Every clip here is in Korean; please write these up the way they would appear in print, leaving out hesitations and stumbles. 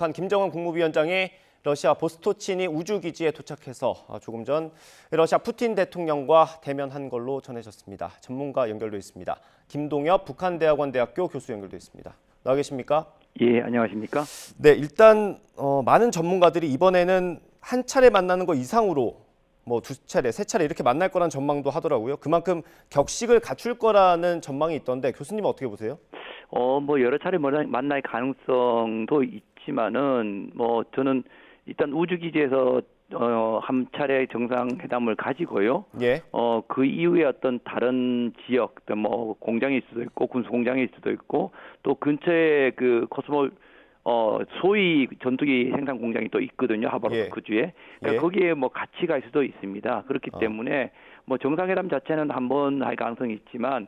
북한 김정은 국무위원장이 러시아 보스토치니 우주기지에 도착해서 조금 전 러시아 푸틴 대통령과 대면한 걸로 전해졌습니다. 전문가 연결돼 있습니다. 김동엽 북한대학원대학교 교수 연결돼 있습니다. 나와 계십니까? 예, 안녕하십니까? 네, 일단 많은 전문가들이 이번에는 한 차례 만나는 거 이상으로 두 차례, 세 차례 이렇게 만날 거란 전망도 하더라고요. 그만큼 격식을 갖출 거라는 전망이 있던데 교수님은 어떻게 보세요? 여러 차례 만날 가능성도 있지만은 저는 일단 우주기지에서 한 차례 정상회담을 가지고요. 예. 그 이후에 어떤 다른 지역, 공장일 수도 있고 군수 공장일 수도 있고 또 근처에 그 코스몰 소위 전투기 생산 공장이 또 있거든요. 하바롭스크주에. 그러니까 예. 거기에 같이 갈 수도 있습니다. 그렇기 때문에 정상회담 자체는 한번 할 가능성이 있지만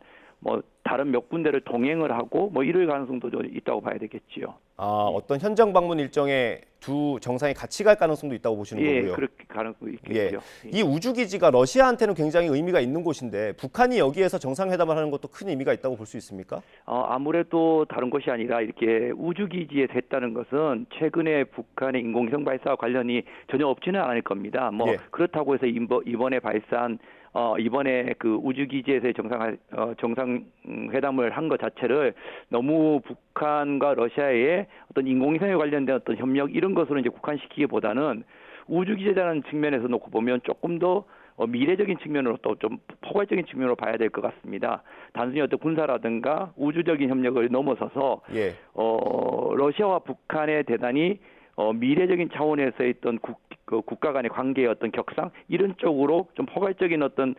다른 몇 군데를 동행을 하고 이럴 가능성도 있다고 봐야 되겠지요. 어떤 현장 방문 일정에 두 정상이 같이 갈 가능성도 있다고 보시는 거고요. 예, 그렇게 가능성도 있겠죠. 예. 이 우주기지가 러시아한테는 굉장히 의미가 있는 곳인데 북한이 여기에서 정상회담을 하는 것도 큰 의미가 있다고 볼 수 있습니까? 아무래도 다른 것이 아니라 이렇게 우주기지에서 했다는 것은 최근에 북한의 인공위성 발사와 관련이 전혀 없지는 않을 겁니다. 예. 그렇다고 해서 이번에 발사한 이번에 그 우주기지에서의 정상회담을 한 것 자체를 너무 북한과 러시아의 어떤 인공위성에 관련된 어떤 협력 이런 것으로 이제 국한시키기보다는 우주기지라는 측면에서 놓고 보면 조금 더 미래적인 측면으로 또 좀 포괄적인 측면으로 봐야 될 것 같습니다. 단순히 어떤 군사라든가 우주적인 협력을 넘어서서 예. 러시아와 북한의 대단히 미래적인 차원에서 있던 국가 간의 관계의 어떤 격상 이런 쪽으로 좀 포괄적인 어떤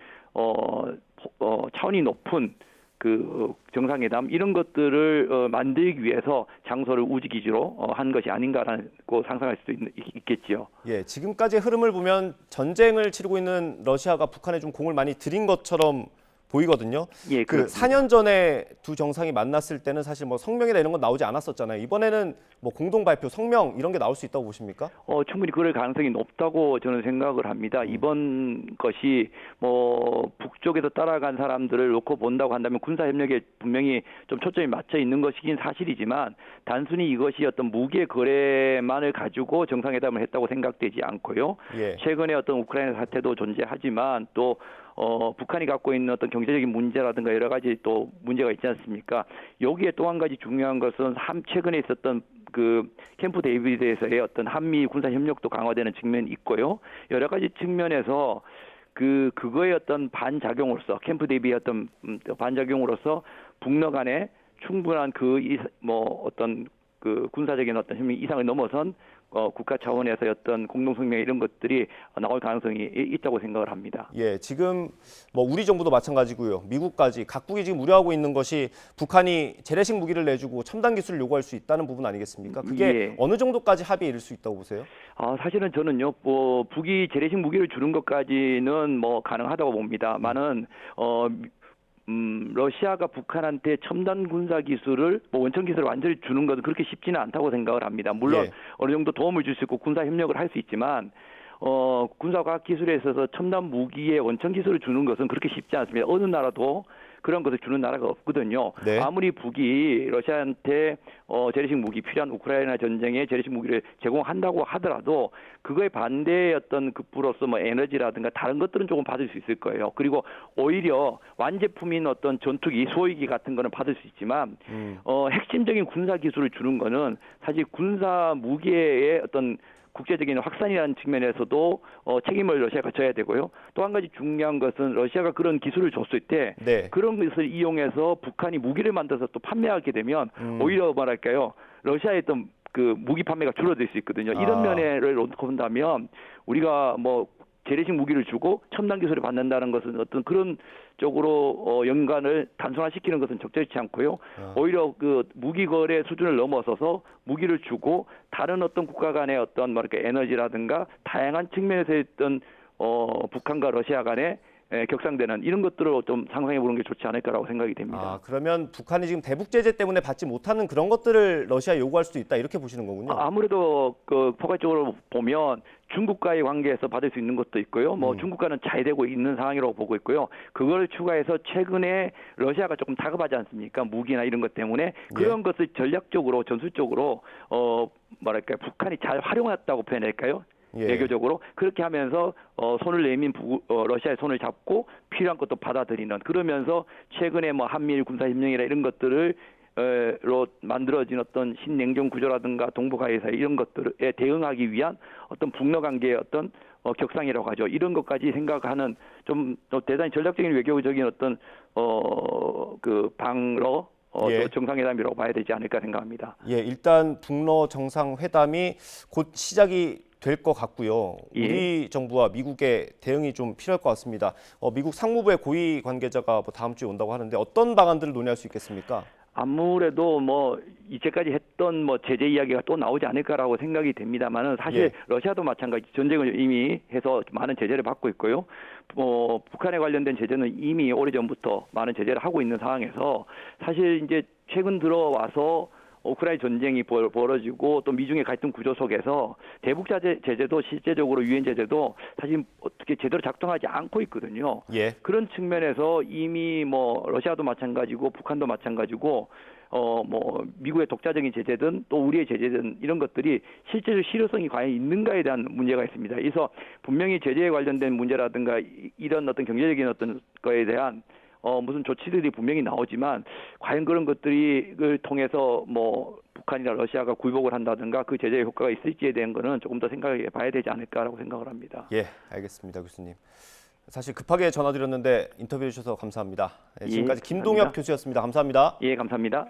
차원이 높은 그 정상회담 이런 것들을 만들기 위해서 장소를 우주기지로 한 것이 아닌가라고 상상할 수도 있겠지요. 예, 지금까지의 흐름을 보면 전쟁을 치르고 있는 러시아가 북한에 좀 공을 많이 들인 것처럼 보이거든요. 예, 그 4년 전에 두 정상이 만났을 때는 사실 성명이나 이런 건 나오지 않았었잖아요. 이번에는 공동 발표, 성명 이런 게 나올 수 있다고 보십니까? 충분히 그럴 가능성이 높다고 저는 생각을 합니다. 이번 것이 북쪽에서 따라간 사람들을 놓고 본다고 한다면 군사 협력에 분명히 좀 초점이 맞춰 있는 것이긴 사실이지만 단순히 이것이 어떤 무기의 거래만을 가지고 정상회담을 했다고 생각되지 않고요. 예. 최근에 어떤 우크라이나 사태도 존재하지만 또 북한이 갖고 있는 어떤 경제적인 문제라든가 여러 가지 또 문제가 있지 않습니까? 여기에 또 한 가지 중요한 것은 최근에 있었던 그 캠프 데이비드에서의 어떤 한미 군사 협력도 강화되는 측면이 있고요. 여러 가지 측면에서 그거의 어떤 반작용으로서 캠프 데이비드의 어떤 반작용으로서 북러 간에 충분한 어떤 그 군사적인 어떤 협력 이상을 넘어선 국가 차원에서의 어떤 공동성명 이런 것들이 나올 가능성이 있다고 생각을 합니다. 예, 지금 우리 정부도 마찬가지고요. 미국까지 각국이 지금 우려하고 있는 것이 북한이 재래식 무기를 내주고 첨단 기술을 요구할 수 있다는 부분 아니겠습니까? 그게 예. 어느 정도까지 합의에 이를 수 있다고 보세요? 사실은 저는요, 북이 재래식 무기를 주는 것까지는 가능하다고 봅니다만은 러시아가 북한한테 첨단 군사 기술을 원천 기술을 완전히 주는 것은 그렇게 쉽지는 않다고 생각을 합니다. 물론 예. 어느 정도 도움을 줄 수 있고 군사 협력을 할 수 있지만 군사과학 기술에 있어서 첨단 무기의 원천 기술을 주는 것은 그렇게 쉽지 않습니다. 어느 나라도 그런 것을 주는 나라가 없거든요. 네. 아무리 북이 러시아한테 재래식 무기 필요한 우크라이나 전쟁에 재래식 무기를 제공한다고 하더라도 그거에 반대의 어떤 급부로서 에너지라든가 다른 것들은 조금 받을 수 있을 거예요. 그리고 오히려 완제품인 어떤 전투기, 소위기 같은 거는 받을 수 있지만 핵심적인 군사 기술을 주는 거는 사실 군사 무기의 어떤 국제적인 확산이라는 측면에서도 책임을 러시아가 져야 되고요. 또 한 가지 중요한 것은 러시아가 그런 기술을 줬을 때 네. 그런 것을 이용해서 북한이 무기를 만들어서 또 판매하게 되면 오히려 러시아의 어떤 그 무기 판매가 줄어들 수 있거든요. 이런 면을 놓고 본다면 우리가 재래식 무기를 주고 첨단 기술을 받는다는 것은 어떤 그런 쪽으로 연관을 단순화시키는 것은 적절치 않고요. 오히려 그 무기 거래 수준을 넘어서서 무기를 주고 다른 어떤 국가 간의 어떤 에너지라든가 다양한 측면에서 있던 북한과 러시아 간의 격상되는 이런 것들을 좀 상상해 보는 게 좋지 않을까라고 생각이 됩니다. 아, 그러면 북한이 지금 대북 제재 때문에 받지 못하는 그런 것들을 러시아에 요구할 수도 있다 이렇게 보시는 거군요. 아무래도 그 포괄적으로 보면 중국과의 관계에서 받을 수 있는 것도 있고요. 뭐 중국과는 잘 되고 있는 상황이라고 보고 있고요. 그걸 추가해서 최근에 러시아가 조금 다급하지 않습니까? 무기나 이런 것 때문에 그런 것을 전략적으로 전술적으로 뭐랄까 북한이 잘 활용했다고 표현할까요? 예. 외교적으로 그렇게 하면서 손을 내민 러시아의 손을 잡고 필요한 것도 받아들이는 그러면서 최근에 뭐 한미일 군사협력이나 이런 것들을 로 만들어진 어떤 신냉전 구조라든가 동북아시아 사이 이런 것들에 대응하기 위한 어떤 북러 관계의 어떤 격상이라고 하죠. 이런 것까지 생각하는 좀 대단히 전략적인 외교적인 어떤 그 방러 예. 정상회담이라고 봐야 되지 않을까 생각합니다. 예, 일단 북러 정상회담이 곧 시작이 될 것 같고요. 예. 우리 정부와 미국의 대응이 좀 필요할 것 같습니다. 미국 상무부의 고위 관계자가 뭐 다음 주에 온다고 하는데 어떤 방안들을 논의할 수 있겠습니까? 아무래도 뭐 이제까지 했던 뭐 제재 이야기가 또 나오지 않을까라고 생각이 됩니다만은 사실 예. 러시아도 마찬가지 전쟁을 이미 해서 많은 제재를 받고 있고요. 북한에 관련된 제재는 이미 오래전부터 많은 제재를 하고 있는 상황에서 사실 이제 최근 들어와서 우크라이나 전쟁이 벌어지고 또 미중의 갈등 구조 속에서 대북 제재도 실제적으로 유엔 제재도 사실 어떻게 제대로 작동하지 않고 있거든요. 예. 그런 측면에서 이미 뭐 러시아도 마찬가지고 북한도 마찬가지고 뭐 미국의 독자적인 제재든 또 우리의 제재든 이런 것들이 실제로 실효성이 과연 있는가에 대한 문제가 있습니다. 그래서 분명히 제재에 관련된 문제라든가 이런 어떤 경제적인 어떤 거에 대한 무슨 조치들이 분명히 나오지만 과연 그런 것들을 통해서 뭐 북한이나 러시아가 굴복을 한다든가 그 제재의 효과가 있을지에 대한 거는 조금 더 생각해 봐야 되지 않을까라고 생각을 합니다. 예, 알겠습니다, 교수님. 사실 급하게 전화드렸는데 인터뷰해 주셔서 감사합니다. 예, 지금까지 예, 김동엽 교수였습니다. 감사합니다. 예, 감사합니다.